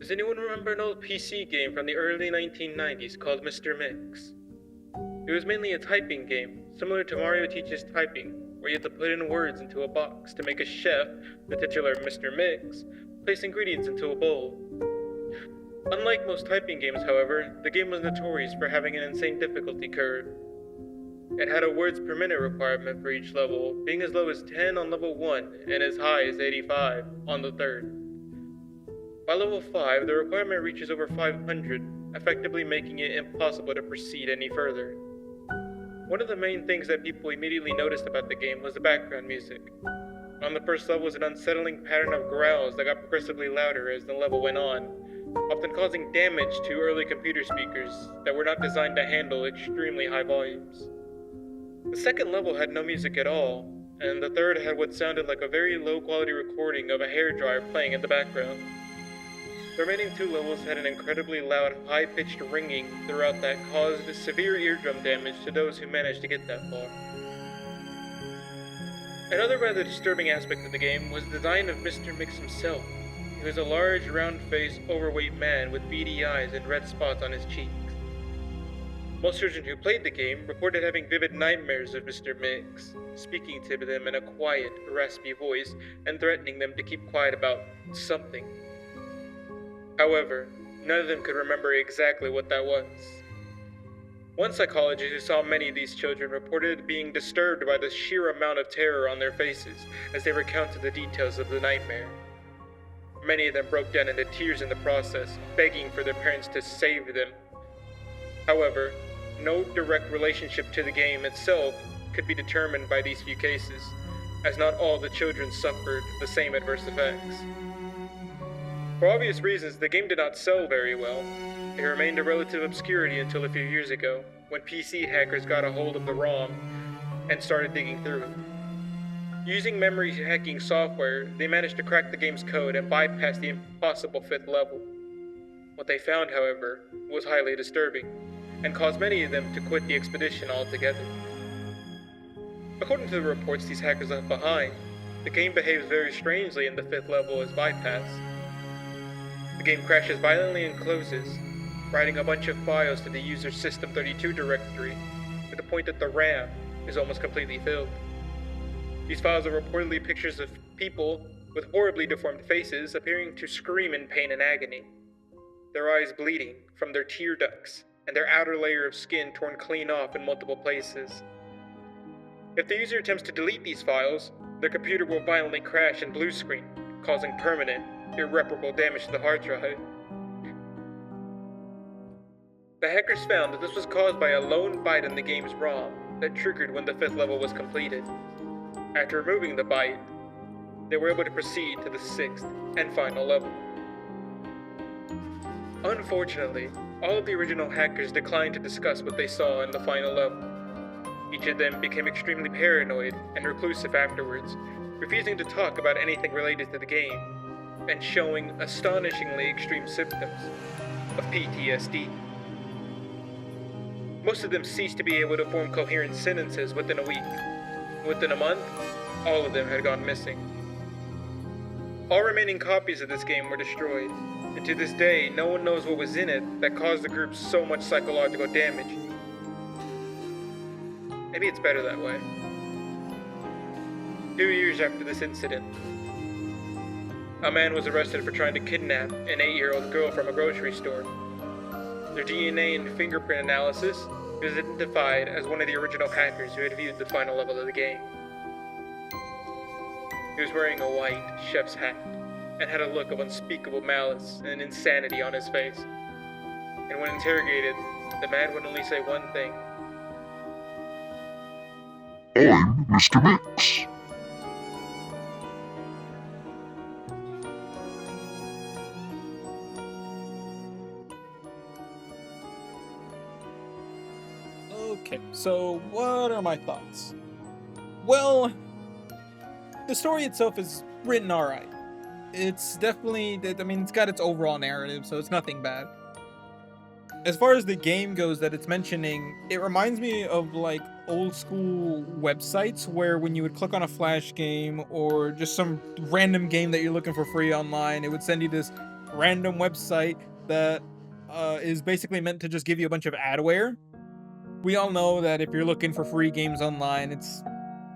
Does anyone remember an old PC game from the early 1990s called Mr. Mix? It was mainly a typing game, similar to Mario Teaches Typing, where you had to put in words into a box to make a chef, the titular Mr. Mix, place ingredients into a bowl. Unlike most typing games, however, the game was notorious for having an insane difficulty curve. It had a words per minute requirement for each level, being as low as 10 on level 1 and as high as 85 on the third. By level 5, the requirement reaches over 500, effectively making it impossible to proceed any further. One of the main things that people immediately noticed about the game was the background music. On the first level was an unsettling pattern of growls that got progressively louder as the level went on, often causing damage to early computer speakers that were not designed to handle extremely high volumes. The second level had no music at all, and the third had what sounded like a very low quality recording of a hairdryer playing in the background. The remaining two levels had an incredibly loud, high-pitched ringing throughout that caused severe eardrum damage to those who managed to get that far. Another rather disturbing aspect of the game was the design of Mr. Mix himself. He was a large, round-faced, overweight man with beady eyes and red spots on his cheeks. Most children who played the game reported having vivid nightmares of Mr. Mix, speaking to them in a quiet, raspy voice and threatening them to keep quiet about something. However, none of them could remember exactly what that was. One psychologist who saw many of these children reported being disturbed by the sheer amount of terror on their faces as they recounted the details of the nightmare. Many of them broke down into tears in the process, begging for their parents to save them. However, no direct relationship to the game itself could be determined by these few cases, as not all the children suffered the same adverse effects. For obvious reasons, the game did not sell very well. It remained a relative obscurity until a few years ago, when PC hackers got a hold of the ROM and started digging through it. Using memory hacking software, they managed to crack the game's code and bypass the impossible fifth level. What they found, however, was highly disturbing, and caused many of them to quit the expedition altogether. According to the reports these hackers left behind, the game behaves very strangely in the fifth level as bypassed. The game crashes violently and closes, writing a bunch of files to the user's System32 directory, to the point that the RAM is almost completely filled. These files are reportedly pictures of people with horribly deformed faces appearing to scream in pain and agony, their eyes bleeding from their tear ducts, and their outer layer of skin torn clean off in multiple places. If the user attempts to delete these files, their computer will violently crash and blue screen, causing permanent, irreparable damage to the hard drive. The hackers found that this was caused by a lone byte in the game's ROM that triggered when the fifth level was completed. After removing the byte, they were able to proceed to the sixth and final level. Unfortunately, all of the original hackers declined to discuss what they saw in the final level. Each of them became extremely paranoid and reclusive afterwards, refusing to talk about anything related to the game, and showing astonishingly extreme symptoms of PTSD. Most of them ceased to be able to form coherent sentences within a week. Within a month, all of them had gone missing. All remaining copies of this game were destroyed, and to this day, no one knows what was in it that caused the group so much psychological damage. Maybe it's better that way. 2 years after this incident, a man was arrested for trying to kidnap an 8-year-old girl from a grocery store. Their DNA and fingerprint analysis was identified as one of the original hackers who had viewed the final level of the game. He was wearing a white chef's hat and had a look of unspeakable malice and insanity on his face. And when interrogated, the man would only say one thing. I'm Mr. Mix. Okay, so what are my thoughts? Well, the story itself is written alright. It's definitely, it's got its overall narrative, so it's nothing bad. As far as the game goes that it's mentioning, it reminds me of like old school websites where when you would click on a flash game or just some random game that you're looking for free online, it would send you this random website that is basically meant to just give you a bunch of adware. We all know that if you're looking for free games online, it's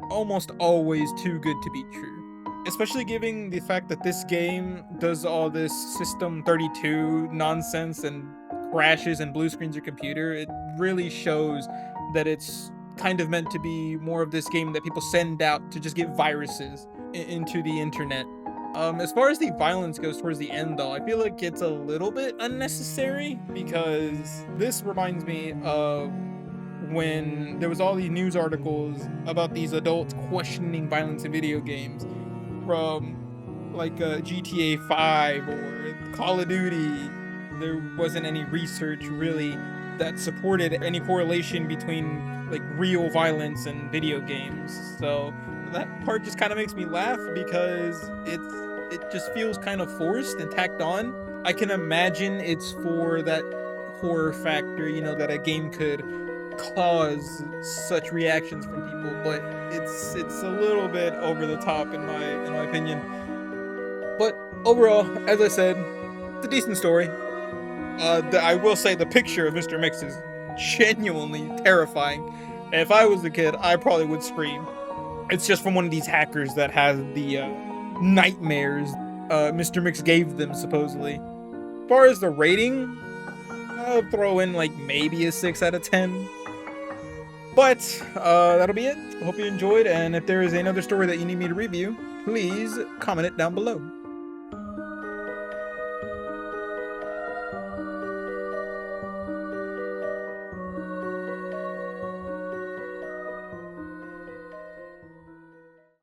almost always too good to be true. Especially given the fact that this game does all this System 32 nonsense and crashes and blue screens your computer. It really shows that it's kind of meant to be more of this game that people send out to just get viruses into the internet. As far as the violence goes towards the end, though, I feel like it's a little bit unnecessary, because this reminds me of when there was all these news articles about these adults questioning violence in video games from like GTA 5 or Call of Duty. There wasn't any research really that supported any correlation between like real violence and video games. So that part just kind of makes me laugh, because it just feels kind of forced and tacked on. I can imagine it's for that horror factor, you know, that a game could cause such reactions from people, but it's a little bit over the top in my opinion. But overall, as I said, it's a decent story. I will say the picture of Mr. Mix is genuinely terrifying. If I was a kid, I probably would scream. It's just from one of these hackers that has the nightmares Mr. Mix gave them, supposedly. As far as the rating, I'll throw in like maybe a 6 out of 10. But that'll be it. I hope you enjoyed, and if there is another story that you need me to review, please comment it down below.